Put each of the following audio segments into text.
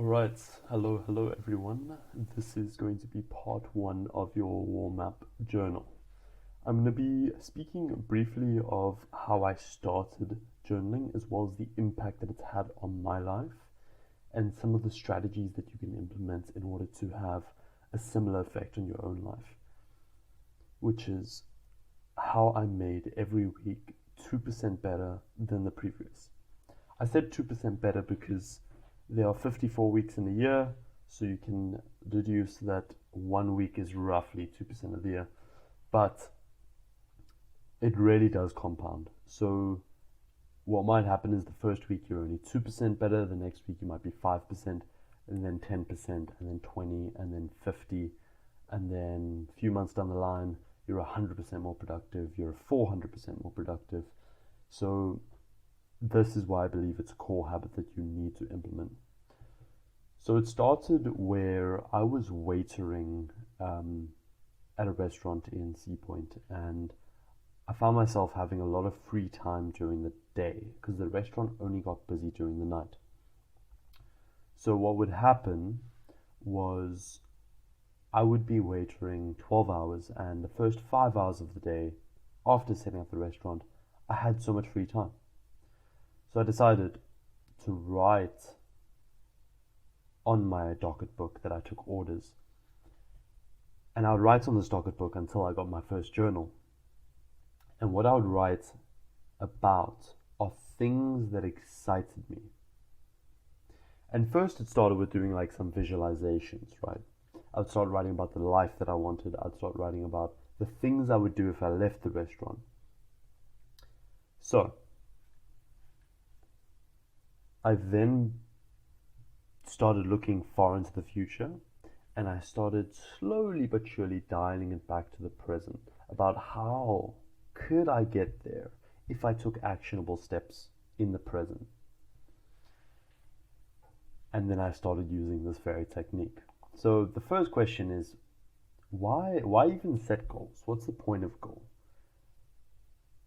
Alright, hello everyone. This is going to be part one of your warm-up journal. I'm going to be speaking briefly of how I started journaling as well as the impact that it's had on my life and some of the strategies that you can implement in order to have a similar effect on your own life, which is how I made every week 2% better than the previous. I said 2% better because there are 54 weeks in a year, so you can deduce that 1 week is roughly 2% of the year, but it really does compound. So what might happen is the first week you're only 2% better, the next week you might be 5%, and then 10%, and then 20, and then 50, and then a few months down the line, you're 100% more productive, you're 400% more productive. So this is why I believe it's a core habit that you need to implement. So it started where I was waitering at a restaurant in Sea Point, and I found myself having a lot of free time during the day because the restaurant only got busy during the night. So what would happen was I would be waitering 12 hours, and the first 5 hours of the day after setting up the restaurant, I had so much free time. So I decided to write on my docket book that I took orders. And I would write on this docket book until I got my first journal. And what I would write about are things that excited me. And first it started with doing like some visualizations, right? I would start writing about the life that I wanted. I'd start writing about the things I would do if I left the restaurant. So I then started looking far into the future, and I started slowly but surely dialing it back to the present about how could I get there if I took actionable steps in the present. And then I started using this very technique. So the first question is, why even set goals? What's the point of goal?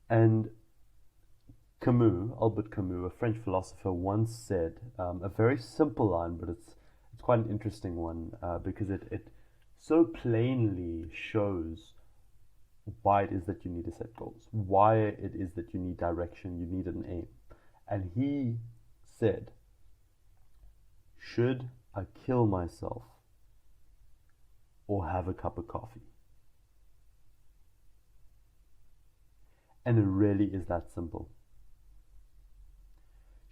And Albert Camus, a French philosopher, once said a very simple line, but it's quite an interesting one because it so plainly shows why it is that you need to set goals, why it is that you need direction, you need an aim. And he said, should I kill myself or have a cup of coffee? And it really is that simple.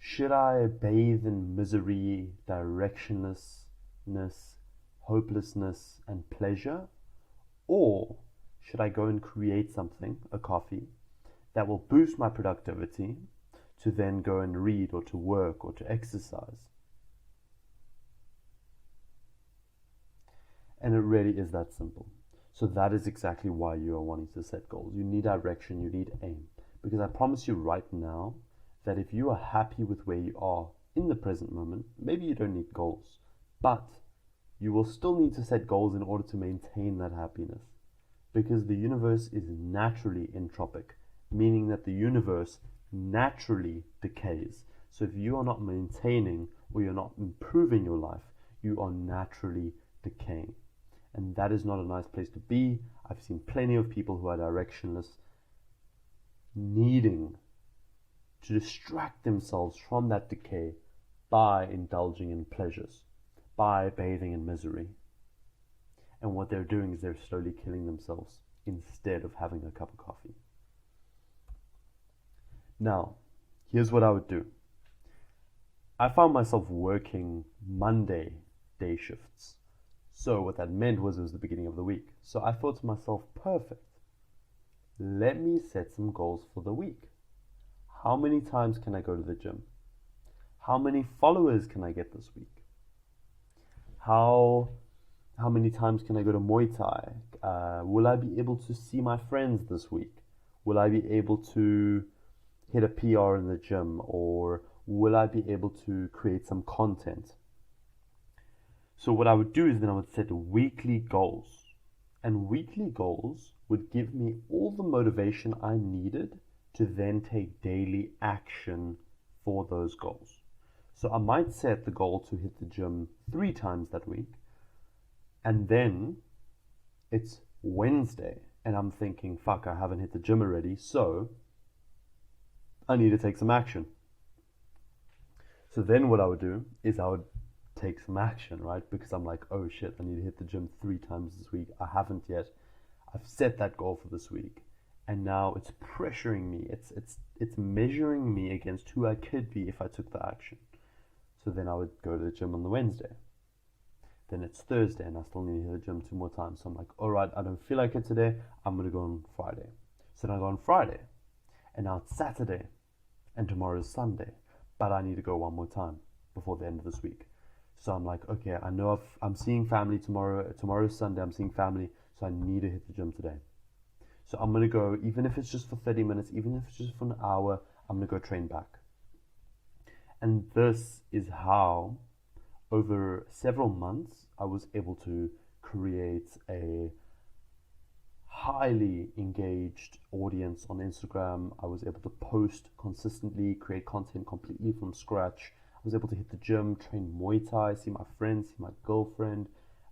Should I bathe in misery, directionlessness, hopelessness, and pleasure? Or should I go and create something, a coffee, that will boost my productivity to then go and read or to work or to exercise? And it really is that simple. So that is exactly why you are wanting to set goals. You need direction, you need aim. Because I promise you right now, that if you are happy with where you are in the present moment, maybe you don't need goals, but you will still need to set goals in order to maintain that happiness. Because the universe is naturally entropic, meaning that the universe naturally decays. So if you are not maintaining or you're not improving your life, you are naturally decaying. And that is not a nice place to be. I've seen plenty of people who are directionless, needing to distract themselves from that decay by indulging in pleasures, by bathing in misery. And what they're doing is they're slowly killing themselves instead of having a cup of coffee. Now, here's what I would do. I found myself working Monday day shifts. So what that meant was it was the beginning of the week. So I thought to myself, perfect. Let me set some goals for the week. How many times can I go to the gym? How many followers can I get this week? How many times can I go to Muay Thai? Will I be able to see my friends this week? Will I be able to hit a PR in the gym? Or will I be able to create some content? So what I would do is then I would set weekly goals. And weekly goals would give me all the motivation I needed to then take daily action for those goals. So I might set the goal to hit the gym 3 times that week, and then it's Wednesday, and I'm thinking, fuck, I haven't hit the gym already, so I need to take some action. So then what I would do is I would take some action, right? Because I'm like, oh shit, I need to hit the gym 3 times this week. I haven't yet. I've set that goal for this week, and now it's pressuring me. It's measuring me against who I could be if I took the action. So then I would go to the gym on the Wednesday. Then it's Thursday, and I still need to hit the gym 2 more times. So I'm like, all right, I don't feel like it today. I'm gonna go on Friday. So then I go on Friday, and now it's Saturday, and tomorrow is Sunday, but I need to go 1 more time before the end of this week. So I'm like, okay, I know I'm seeing family tomorrow. Tomorrow's Sunday, I'm seeing family, so I need to hit the gym today. So I'm gonna go, even if it's just for 30 minutes, even if it's just for an hour, I'm gonna go train back. And this is how, over several months, I was able to create a highly engaged audience on Instagram. I was able to post consistently, create content completely from scratch. I was able to hit the gym, train Muay Thai, see my friends, see my girlfriend,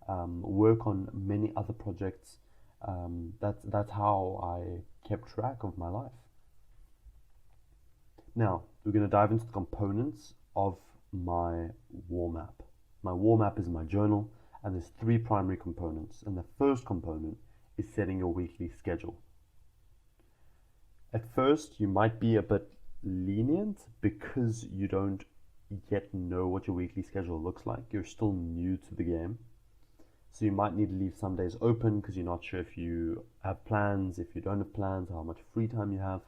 work on many other projects. That's how I kept track of my life. Now, we're going to dive into the components of my wall map. My wall map is my journal, and there's 3 primary components. And the first component is setting your weekly schedule. At first, you might be a bit lenient because you don't yet know what your weekly schedule looks like. You're still new to the game. So you might need to leave some days open because you're not sure if you have plans, if you don't have plans, how much free time you have.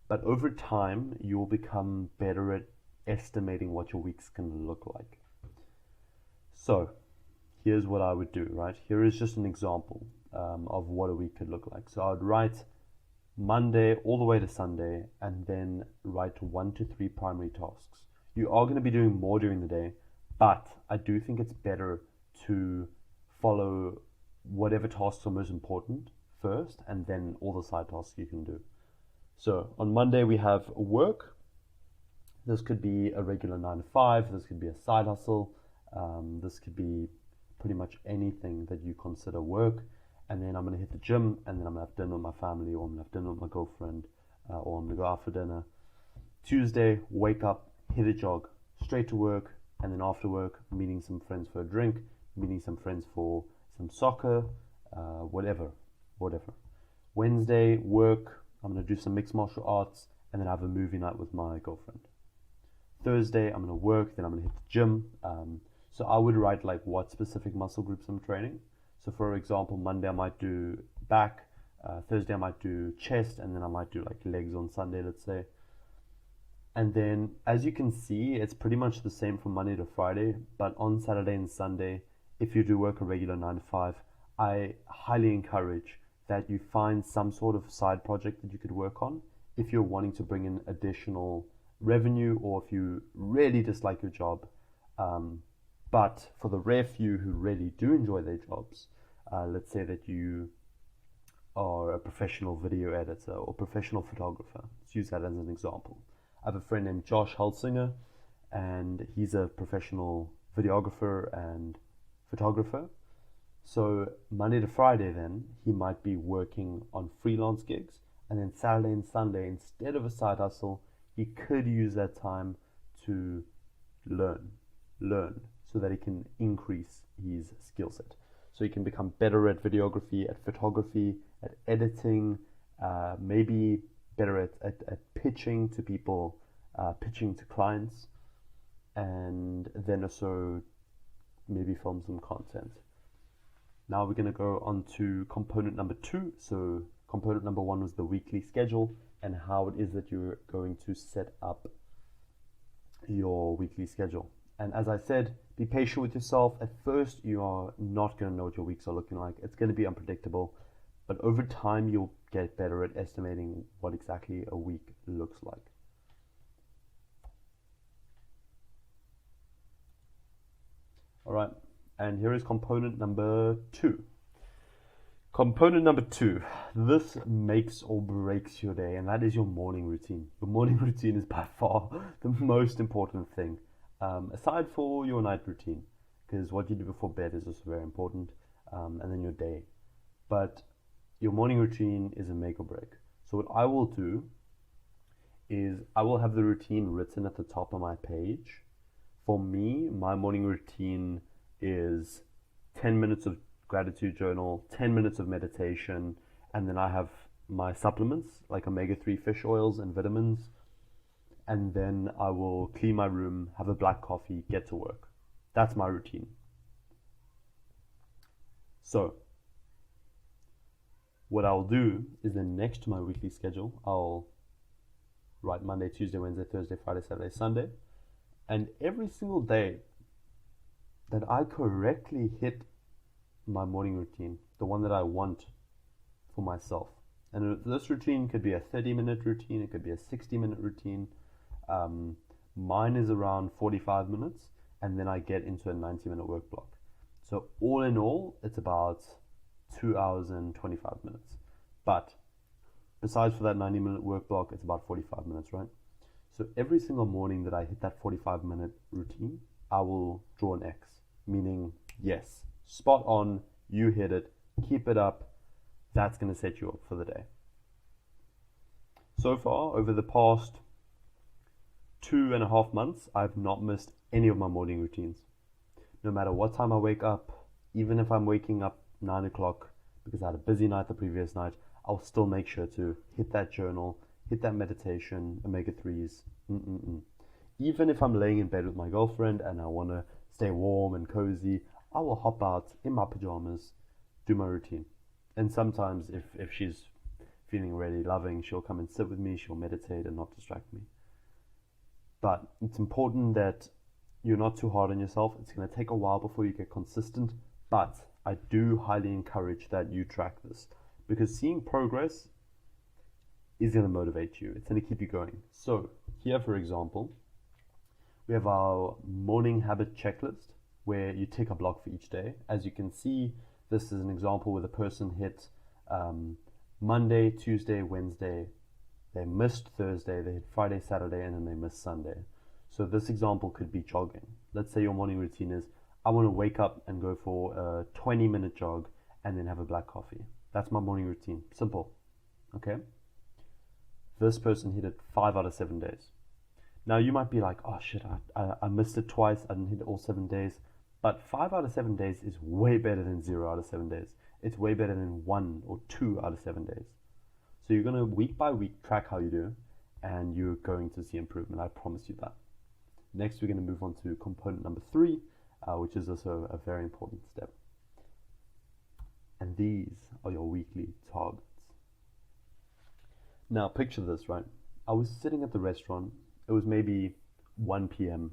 But over time, you will become better at estimating what your week's can look like. So here's what I would do, right? Here is just an example of what a week could look like. So I would write Monday all the way to Sunday, and then write 1 to 3 primary tasks. You are going to be doing more during the day, but I do think it's better to follow whatever tasks are most important first, and then all the side tasks you can do. So on Monday we have work. This could be a regular 9 to 5. This could be a side hustle. This could be pretty much anything that you consider work. And then I'm going to hit the gym, and then I'm going to have dinner with my family, or I'm going to have dinner with my girlfriend, or I'm going to go out for dinner. Tuesday, wake up, hit a jog, straight to work, and then after work, meeting some friends for a drink, meeting some friends for some soccer, whatever. Wednesday, work, I'm going to do some mixed martial arts, and then have a movie night with my girlfriend. Thursday, I'm going to work, then I'm going to hit the gym. So I would write like what specific muscle groups I'm training. So for example, Monday I might do back, Thursday I might do chest, and then I might do like legs on Sunday, let's say. And then, as you can see, it's pretty much the same from Monday to Friday, but on Saturday and Sunday, if you do work a regular 9 to 5, I highly encourage that you find some sort of side project that you could work on if you're wanting to bring in additional revenue, or if you really dislike your job. But for the rare few who really do enjoy their jobs, let's say that you are a professional video editor or professional photographer. Let's use that as an example. I have a friend named Josh Hulsinger, and he's a professional videographer and photographer. So Monday to Friday then, he might be working on freelance gigs, and then Saturday and Sunday, instead of a side hustle, he could use that time to learn, so that he can increase his skill set. So he can become better at videography, at photography, at editing, maybe better at pitching to people, pitching to clients, and then also maybe film some content. Now we're going to go on to component number 2. So component number 1 was the weekly schedule, and how it is that you're going to set up your weekly schedule. And as I said, be patient with yourself. At first, you are not going to know what your weeks are looking like. It's going to be unpredictable. But over time, you'll get better at estimating what exactly a week looks like. All right, and here is component number 2. Component number 2, this makes or breaks your day, and that is your morning routine. Your morning routine is by far the most important thing. aside for your night routine, because what you do before bed is also very important, and then your day. But your morning routine is a make or break. So what I will do is I will have the routine written at the top of my page. For me, my morning routine is 10 minutes of gratitude journal, 10 minutes of meditation, and then I have my supplements like omega-3 fish oils and vitamins, and then I will clean my room, have a black coffee, get to work. That's my routine. So what I'll do is then next to my weekly schedule, I'll write Monday, Tuesday, Wednesday, Thursday, Friday, Saturday, Sunday, and every single day that I correctly hit my morning routine, the one that I want for myself. And this routine could be a 30-minute routine, it could be a 60-minute routine. Mine is around 45 minutes, and then I get into a 90-minute work block. So all in all, it's about 2 hours and 25 minutes. But besides for that 90-minute work block, it's about 45 minutes, right? So every single morning that I hit that 45-minute routine, I will draw an X, meaning, yes, spot on, you hit it, keep it up, that's going to set you up for the day. So far, over the past 2.5 months, I've not missed any of my morning routines. No matter what time I wake up, even if I'm waking up 9 o'clock because I had a busy night the previous night, I'll still make sure to hit that journal, hit that meditation, omega-3s. Even if I'm laying in bed with my girlfriend and I want to stay warm and cozy, I will hop out in my pajamas, do my routine. And sometimes if she's feeling really loving, she'll come and sit with me, she'll meditate and not distract me. But it's important that you're not too hard on yourself. It's going to take a while before you get consistent, but I do highly encourage that you track this, because seeing progress is going to motivate you. It's going to keep you going. So here, for example, we have our morning habit checklist where you tick a block for each day. As you can see, this is an example where the person hit Monday, Tuesday, Wednesday, they missed Thursday, they hit Friday, Saturday, and then they missed Sunday. So this example could be jogging. Let's say your morning routine is, I want to wake up and go for a 20-minute jog and then have a black coffee. That's my morning routine. Simple. Okay? This person hit it 5 out of 7 days. Now you might be like, oh shit, I missed it twice, I didn't hit it all 7 days. But 5 out of 7 days is way better than 0 out of 7 days. It's way better than 1 or 2 out of 7 days. So you're going to week by week track how you do, and you're going to see improvement. I promise you that. Next, we're going to move on to component number 3, which is also a very important step. And these are your weekly targets. Now, picture this, right? I was sitting at the restaurant. It was maybe 1 p.m.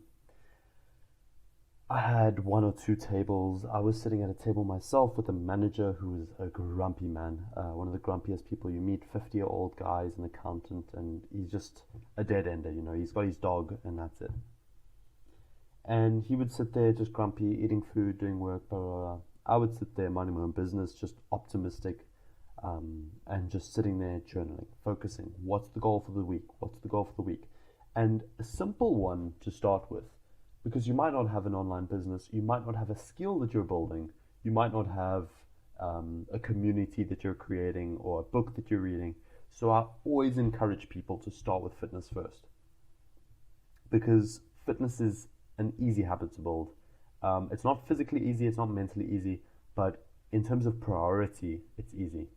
I had 1 or 2 tables. I was sitting at a table myself with a manager who was a grumpy man, one of the grumpiest people you meet, 50-year-old guy, he's an accountant, and he's just a dead-ender, you know, he's got his dog, and that's it. And he would sit there just grumpy, eating food, doing work, blah, blah, blah. I would sit there minding my own business, just optimistic, and just sitting there journaling, focusing. What's the goal for the week? What's the goal for the week? And a simple one to start with, because you might not have an online business, you might not have a skill that you're building, you might not have a community that you're creating or a book that you're reading. So I always encourage people to start with fitness first, because fitness is an easy habit to build. It's not physically easy, it's not mentally easy, but in terms of priority, it's easy.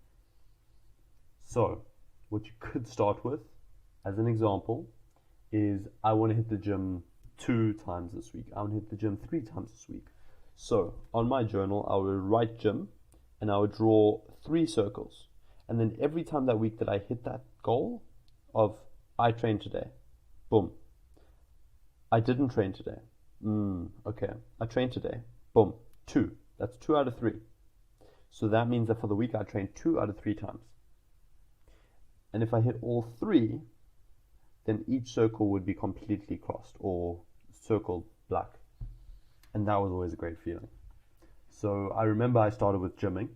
So what you could start with, as an example, is I want to hit the gym 2 times this week. I want to hit the gym 3 times this week. So on my journal, I would write gym and I would draw 3 circles. And then every time that week that I hit that goal of I trained today, boom. I didn't train today. Okay. I trained today. Boom. 2. That's 2 out of 3. So that means that for the week I trained 2 out of 3 times. And if I hit all 3, then each circle would be completely crossed or circled black. And that was always a great feeling. So I remember I started with gymming.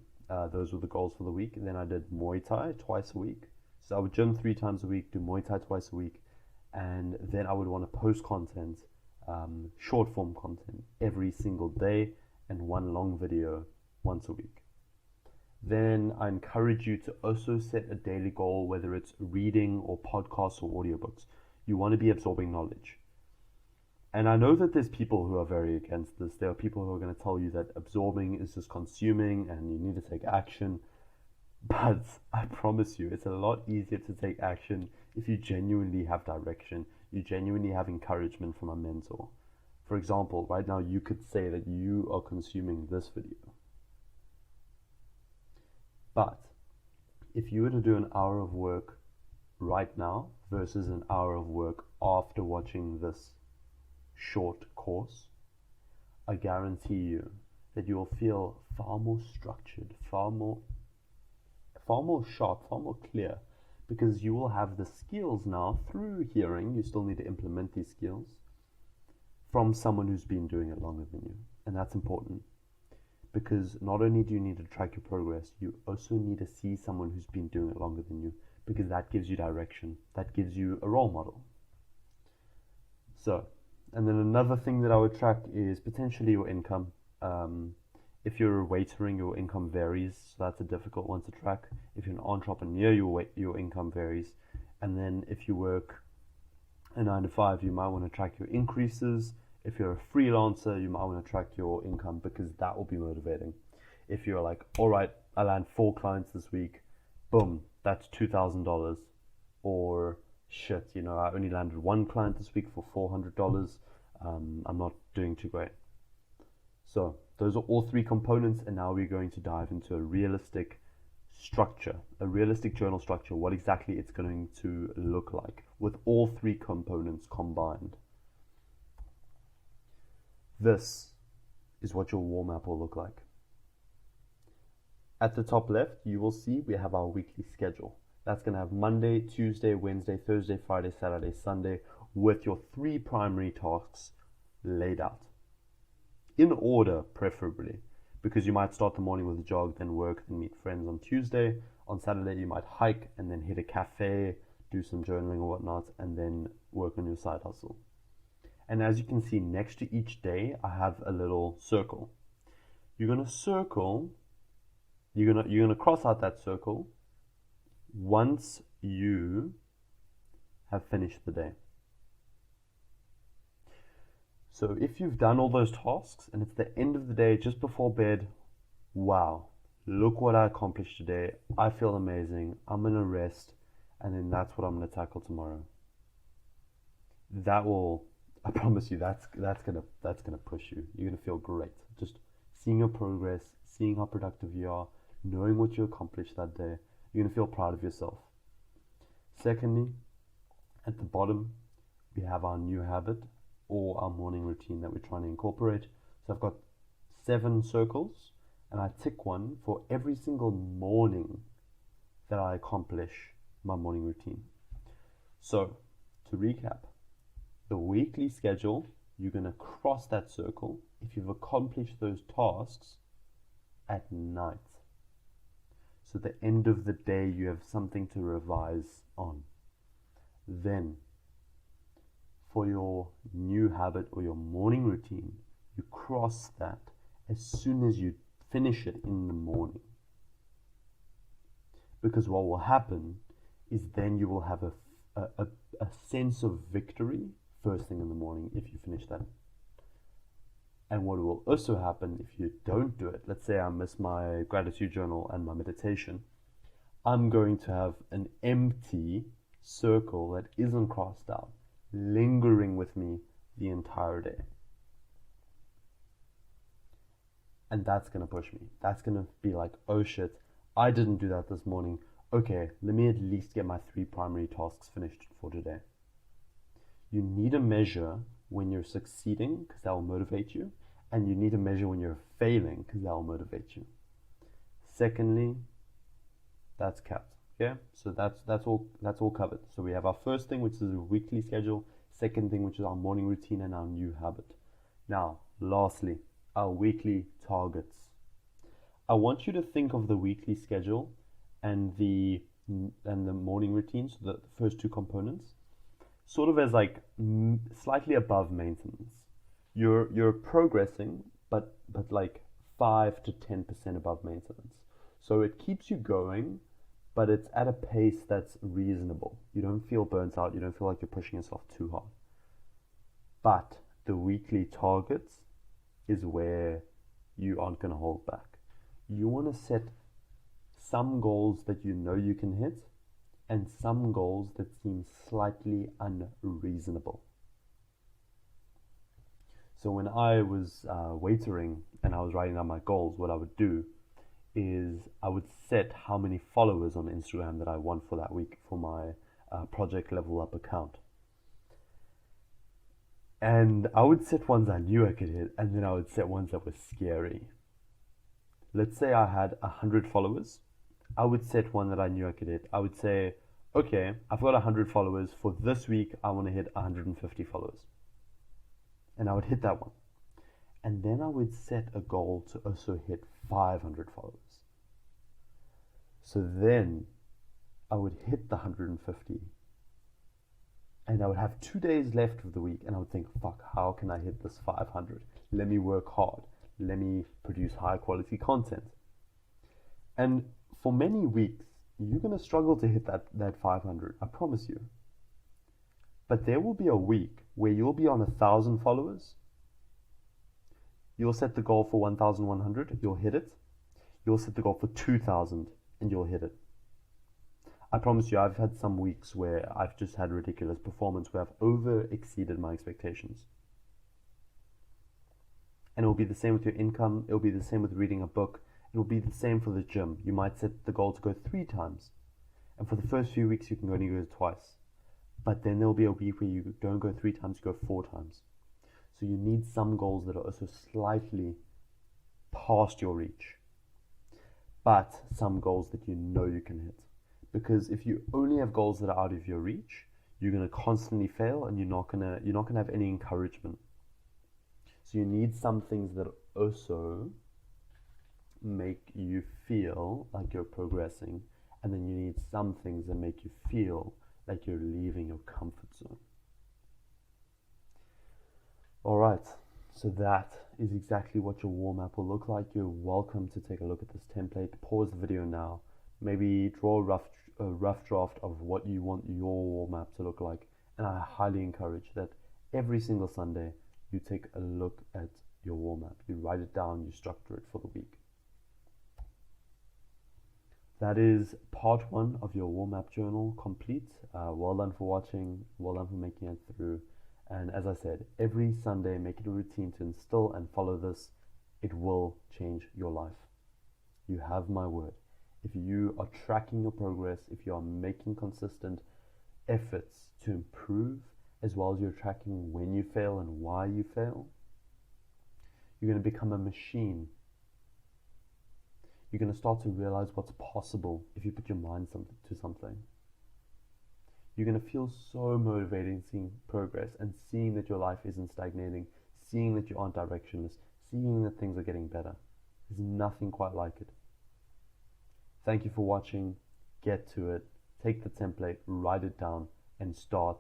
Those were the goals for the week. And then I did Muay Thai twice a week. So I would gym 3 times a week, do Muay Thai twice a week. And then I would want to post content short form content every single day and one long video once a week. Then I encourage you to also set a daily goal, whether it's reading or podcasts or audiobooks. You want to be absorbing knowledge. And I know that there's people who are very against this. There are people who are going to tell you that absorbing is just consuming and you need to take action. But I promise you, it's a lot easier to take action if you genuinely have direction, you genuinely have encouragement from a mentor. For example, right now you could say that you are consuming this video. But if you were to do an hour of work right now versus an hour of work after watching this short course, I guarantee you that you will feel far more structured, far more sharp, far more clear, because you will have the skills now through hearing. You still need to implement these skills from someone who's been doing it longer than you. And that's important, because not only do you need to track your progress, you also need to see someone who's been doing it longer than you, because that gives you direction, that gives you a role model. So, and then another thing that I would track is potentially your income. If you're waitering, your income varies, so that's a difficult one to track. If you're an entrepreneur, your income varies. And then if you work a 9 to 5, you might want to track your increases. If you're a freelancer, you might want to track your income, because that will be motivating. If you're like, all right, I land 4 clients this week, boom, that's $2,000. Or shit, I only landed 1 client this week for $400. I'm not doing too great. So those are all 3 components, and now we're going to dive into a realistic structure, a realistic journal structure, what exactly it's going to look like with all 3 components combined. This is what your wall map will look like. At the top left, you will see we have our weekly schedule. That's going to have Monday, Tuesday, Wednesday, Thursday, Friday, Saturday, Sunday, with your 3 primary tasks laid out. In order, preferably, because you might start the morning with a jog, then work, then meet friends on Tuesday. On Saturday, you might hike and then hit a cafe, do some journaling or whatnot, and then work on your side hustle. And as you can see, next to each day, I have a little circle. You're gonna cross out that circle once you have finished the day. So if you've done all those tasks and it's the end of the day, just before bed, wow, look what I accomplished today. I feel amazing. I'm gonna rest, and then that's what I'm gonna tackle tomorrow. That will, I promise you, that's gonna push you. You're gonna feel great. Just seeing your progress, seeing how productive you are, knowing what you accomplished that day. You're gonna feel proud of yourself. Secondly, at the bottom, we have our new habit, or our morning routine that we're trying to incorporate. So I've got 7 circles, and I tick one for every single morning that I accomplish my morning routine. So to recap, the weekly schedule, you're going to cross that circle if you've accomplished those tasks at night. So at the end of the day, you have something to revise on. Then for your new habit or your morning routine, you cross that as soon as you finish it in the morning. Because what will happen is then you will have a sense of victory first thing in the morning if you finish that. And what will also happen if you don't do it, let's say I miss my gratitude journal and my meditation, I'm going to have an empty circle that isn't crossed out, lingering with me the entire day. And that's going to push me. That's going to be like, oh shit, I didn't do that this morning. Okay, let me at least get my 3 primary tasks finished for today. You need a measure when you're succeeding, because that will motivate you, and you need a measure when you're failing, because that will motivate you. Secondly, that's capped. Okay, so that's all covered. So we have our first thing, which is a weekly schedule. Second thing, which is our morning routine and our new habit. Now, lastly, our weekly targets. I want you to think of the weekly schedule and the morning routine, so the first 2 components, sort of as like slightly above maintenance. You're progressing, but like 5 to 10% above maintenance. So it keeps you going, but it's at a pace that's reasonable. You don't feel burnt out. You don't feel like you're pushing yourself too hard. But the weekly targets is where you aren't going to hold back. You want to set some goals that you know you can hit and some goals that seem slightly unreasonable. So when I was waitering and I was writing down my goals, what I would do is I would set how many followers on Instagram that I want for that week for my Project Level Up account. And I would set ones I knew I could hit, and then I would set ones that were scary. Let's say I had 100 followers. I would set one that I knew I could hit. I would say, okay, I've got 100 followers. For this week, I want to hit 150 followers. And I would hit that one. And then I would set a goal to also hit 500 followers. So then I would hit the 150. And I would have 2 days left of the week, and I would think, fuck, how can I hit this 500? Let me work hard. Let me produce high quality content. And for many weeks, you're going to struggle to hit that 500, I promise you. But there will be a week where you'll be on 1,000 followers. You'll set the goal for 1,100, you'll hit it. You'll set the goal for 2,000, and you'll hit it. I promise you, I've had some weeks where I've just had ridiculous performance, where I've over-exceeded my expectations. And it'll be the same with your income, it'll be the same with reading a book, it'll be the same for the gym. You might set the goal to go 3 times. And for the first few weeks, you can only go twice. But then there'll be a week where you don't go 3 times, you go 4 times. So you need some goals that are also slightly past your reach, but some goals that you know you can hit. Because if you only have goals that are out of your reach, you're going to constantly fail, and you're not gonna have any encouragement. So you need some things that also make you feel like you're progressing, and then you need some things that make you feel like you're leaving your comfort zone. Alright, so that is exactly what your warm-up will look like. You're welcome to take a look at this template. Pause the video now. Maybe draw a rough draft of what you want your warm-up to look like. And I highly encourage that every single Sunday you take a look at your warm-up. You write it down, you structure it for the week. That is part 1 of your warm-up journal complete. Well done for watching, well done for making it through. And as I said, every Sunday, make it a routine to instill and follow this. It will change your life. You have my word. If you are tracking your progress, if you are making consistent efforts to improve, as well as you're tracking when you fail and why you fail, you're going to become a machine. You're going to start to realize what's possible if you put your mind to something. You're going to feel so motivating seeing progress and seeing that your life isn't stagnating, seeing that you aren't directionless, seeing that things are getting better. There's nothing quite like it. Thank you for watching. Get to it. Take the template, write it down, and start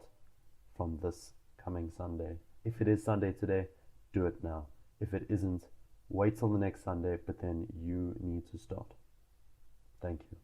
from this coming Sunday. If it is Sunday today, do it now. If it isn't, wait till the next Sunday, but then you need to start. Thank you.